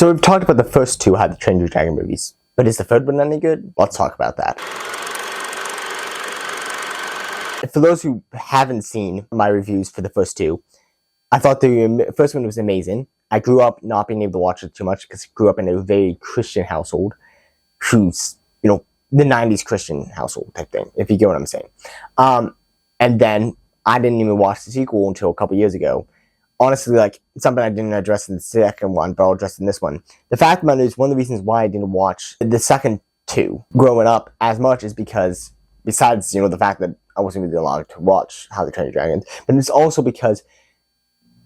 So we've talked about the first two How to Train Your Dragon movies, but is the third one any good? Let's talk about that. For those who haven't seen my reviews for the first two, I thought the first one was amazing. I grew up not being able to watch it too much because I grew up in a very Christian household, who's, the 90s Christian household type thing, if you get what I'm saying. And then I didn't even watch the sequel until a couple years ago. Honestly, something I didn't address in the second one, but I'll address in this one. The fact of the matter is, one of the reasons why I didn't watch the second two growing up as much is because, besides, the fact that I wasn't really allowed to watch How to Train Your Dragon, but it's also because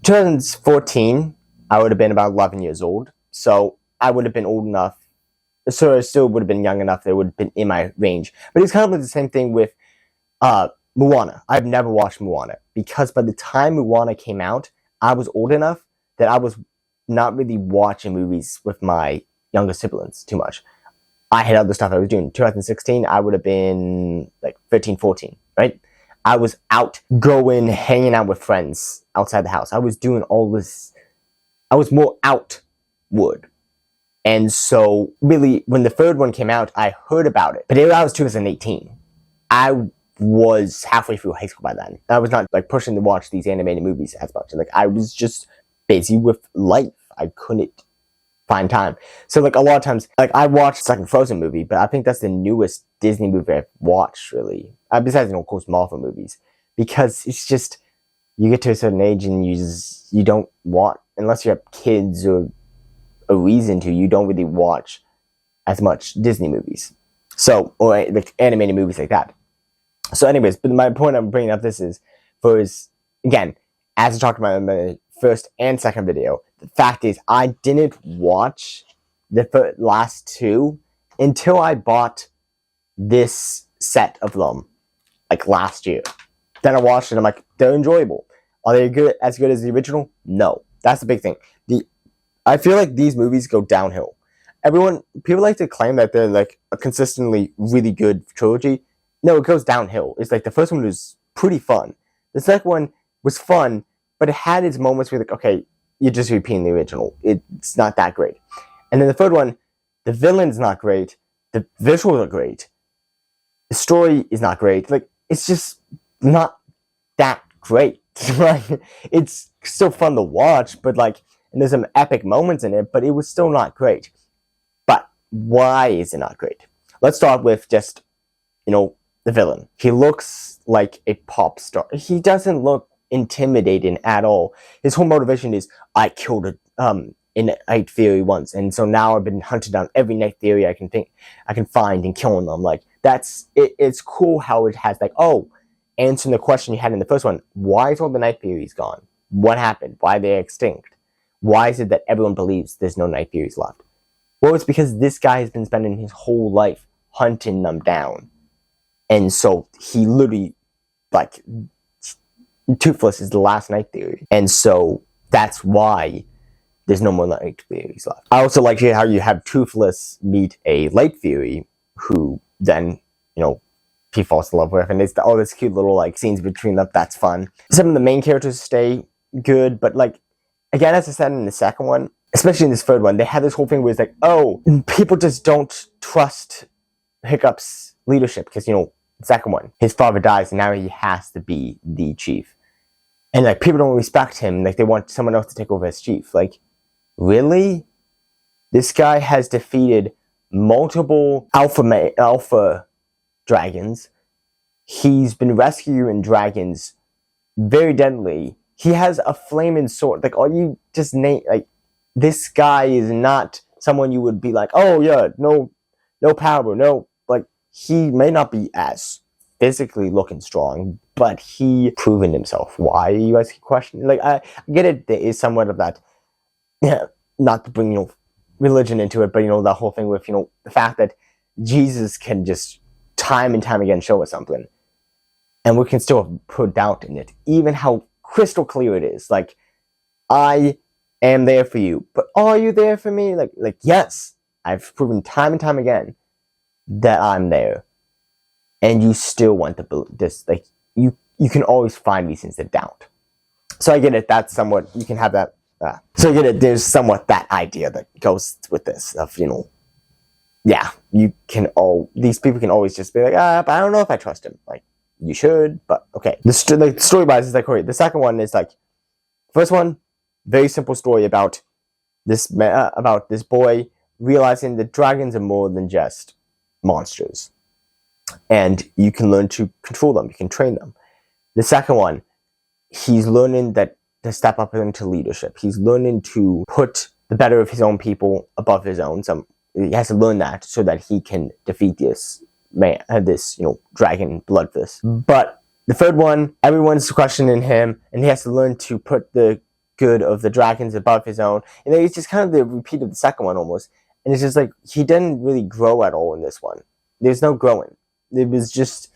2014, I would have been about 11 years old, so I would have been old enough, so I still would have been young enough that it would have been in my range. But it's kind of like the same thing with Moana. I've never watched Moana, because by the time Moana came out, I was old enough that I was not really watching movies with my younger siblings too much. I had other stuff I was doing. 2016, I would have been 13, 14, right? I was out going, hanging out with friends outside the house. I was doing all this. I was more outward. And so, really, when the third one came out, I heard about it. But that was 2018. I was halfway through high school by then. I was not pushing to watch these animated movies as much. I was just busy with life. I couldn't find time. So a lot of times, I watched the second Frozen movie, but I think that's the newest Disney movie I've watched, really. Besides, of course, Marvel movies. Because it's just, you get to a certain age and you don't want, unless you have kids or a reason to, you don't really watch as much Disney movies. So, or animated movies like that. So anyways, but my point I'm bringing up this is, again, as I talked about in the first and second video, the fact is I didn't watch the last two until I bought this set of them, last year. Then I watched it, I'm they're enjoyable. Are they as good as the original? No. That's the big thing. I feel like these movies go downhill. People like to claim that they're a consistently really good trilogy. No, it goes downhill. It's the first one was pretty fun. The second one was fun, but it had its moments where okay, you're just repeating the original. It's not that great. And then the third one, the villain's not great. The visuals are great. The story is not great. It's just not that great. It's still fun to watch, but and there's some epic moments in it, but it was still not great. But why is it not great? Let's start with just, the villain. He looks like a pop star. He doesn't look intimidating at all. His whole motivation is, I killed a night theory once, and so now I've been hunting down every night theory I can find and killing them. That's it. It's cool how it has answering the question you had in the first one. Why is all the night theories gone? What happened? Why are they extinct? Why is it that everyone believes there's no night theories left? Well, it's because this guy has been spending his whole life hunting them down. And so he literally, Toothless is the last night theory. And so that's why there's no more night theories left. I also like how you have Toothless meet a light theory who then, he falls in love with. And it's all this cute little scenes between them. That's fun. Some of the main characters stay good, but again, as I said in the second one, especially in this third one, they had this whole thing where it's people just don't trust Hiccup's leadership because, the second one, his father dies and now he has to be the chief. And people don't respect him. They want someone else to take over as chief. Really? This guy has defeated multiple alpha dragons. He's been rescuing dragons very deadly. He has a flaming sword. All you just name, this guy is not someone you would be oh yeah, no power, no. He may not be as physically looking strong, but he proven himself. Why, you guys keep questioning? I get it, there is somewhat of that, not to bring, religion into it, but, that whole thing with, the fact that Jesus can just time and time again show us something, and we can still put doubt in it, even how crystal clear it is. I am there for you, but are you there for me? Yes, I've proven time and time again that I'm there, and you still want to believe this. You can always find reasons to doubt. So I get it. That's somewhat, you can have that So you get there's somewhat that idea that goes with this of, yeah, these people can always just be like, but I don't know if I trust him. Like, you should, but okay. The story-wise is like, okay. The second one is like, first one, very simple story about this boy realizing that dragons are more than just monsters, and you can learn to control them. You can train them. The second one, he's learning that to step up into leadership. He's learning to put the better of his own people above his own. So he has to learn that so that he can defeat this man, this dragon bloodfist. But the third one, everyone's questioning him, and he has to learn to put the good of the dragons above his own. And then it's just kind of the repeat of the second one almost. And it's just like he didn't really grow at all in this one. There's no growing. It was just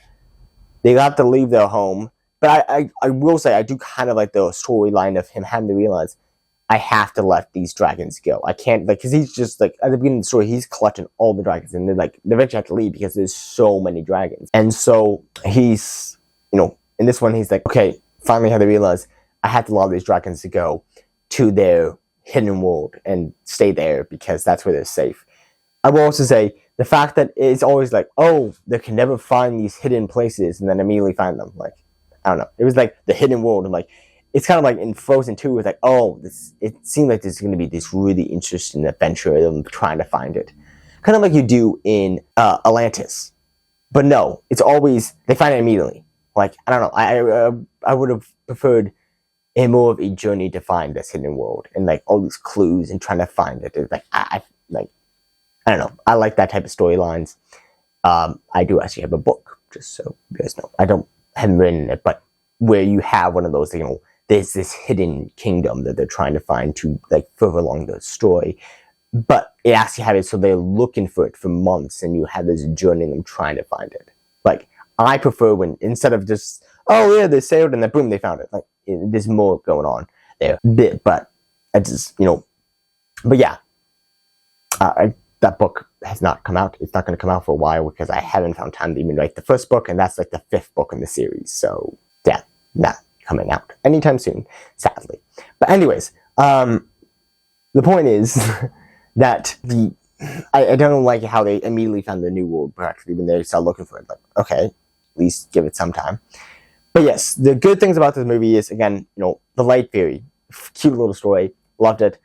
they got to leave their home. But I will say I do kind of like the storyline of him having to realize I have to let these dragons go. I can't, because he's just like at the beginning of the story he's collecting all the dragons, and they eventually have to leave because there's so many dragons. And so he's in this one he's like, okay, finally had to realize I have to allow these dragons to go to their hidden world and stay there because that's where they're safe. I will also say the fact that it's always like, oh, they can never find these hidden places and then immediately find them. Like, I don't know. It was like the hidden world. And like, it's kind of like in Frozen 2, it's like, oh, it seemed like there's going to be this really interesting adventure of them trying to find it. Kind of like you do in Atlantis. But no, it's always, they find it immediately. Like, I don't know. I would have preferred more of a journey to find this hidden world and like all these clues and trying to find it. It's like, I don't know. I like that type of storylines. I do actually have a book, just so you guys know. Haven't written it, but where you have one of those, there's this hidden kingdom that they're trying to find to like further along the story. But it actually have it so they're looking for it for months, and you have this journey in them trying to find it. Like, I prefer when instead of just, oh yeah, they sailed and then boom, they found it. Like, there's more going on there. But I just, but yeah, that book has not come out. It's not going to come out for a while because I haven't found time to even write the first book, and that's like the 5th book in the series. So yeah, not coming out anytime soon, sadly. But anyways, the point is that I don't like how they immediately found the new world practically when they start looking for it. Like, okay, at least give it some time. But yes, the good things about this movie is, again, the light theory, cute little story, loved it.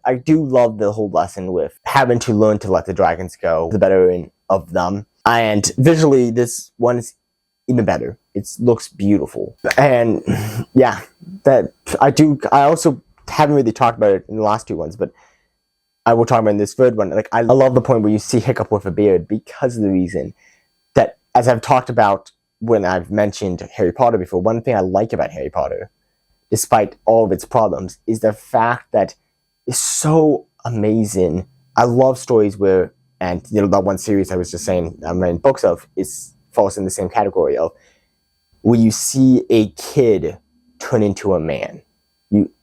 I do love the whole lesson with having to learn to let the dragons go, the better of them. And visually, this one is even better. It looks beautiful. And yeah, I also haven't really talked about it in the last 2 ones, but I will talk about it in this third one. Like, I love the point where you see Hiccup with a beard because of the reason that, as I've talked about when I've mentioned Harry Potter before, one thing I like about Harry Potter, despite all of its problems, is the fact that it's so amazing. I love stories where, and that one series I was just saying I'm writing books of, falls in the same category of where you see a kid turn into a man,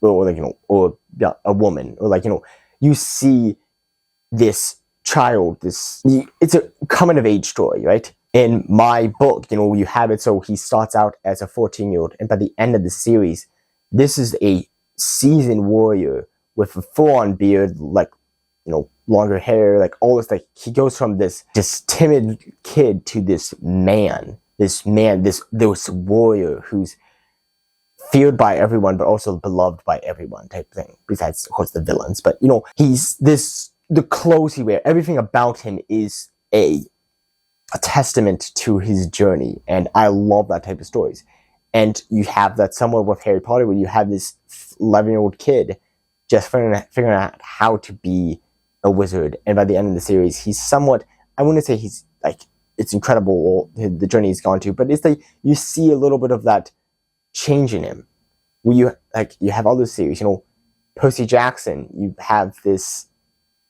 or a woman, or you see this child. It's a coming of age story, right? In my book, you have it so he starts out as a 14-year-old, and by the end of the series, this is a seasoned warrior with a full-on beard, longer hair, all this. Like, he goes from this timid kid to this warrior who's feared by everyone, but also beloved by everyone type thing. Besides, of course, the villains. But he's the clothes he wears, everything about him is a testament to his journey, and I love that type of stories. And you have that somewhere with Harry Potter, where you have this 11-year-old kid just figuring out how to be a wizard. And by the end of the series, he's somewhat, I wouldn't say he's it's incredible the journey he's gone to, but it's you see a little bit of that change in him. Where you have all those series, Percy Jackson, you have this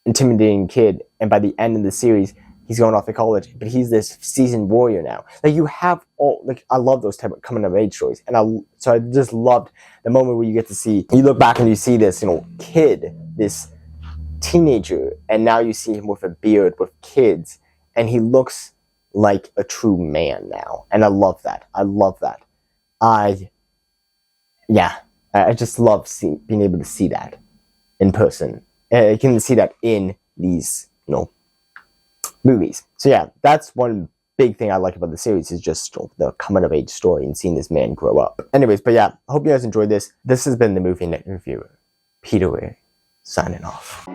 intimidating kid, and by the end of the series, he's going off to college, but he's this seasoned warrior now. You have all, I love those type of coming of age stories. And so I just loved the moment where you get to see, you look back and you see this, kid, this teenager, and now you see him with a beard, with kids, and he looks like a true man now. And I love that. Yeah. I just love being able to see that in person. I can see that in these, movies. So yeah, that's one big thing I like about the series is just the coming of age story and seeing this man grow up. Anyways, but yeah, hope you guys enjoyed this. This has been the Movie Net Reviewer, Peter Weir, signing off.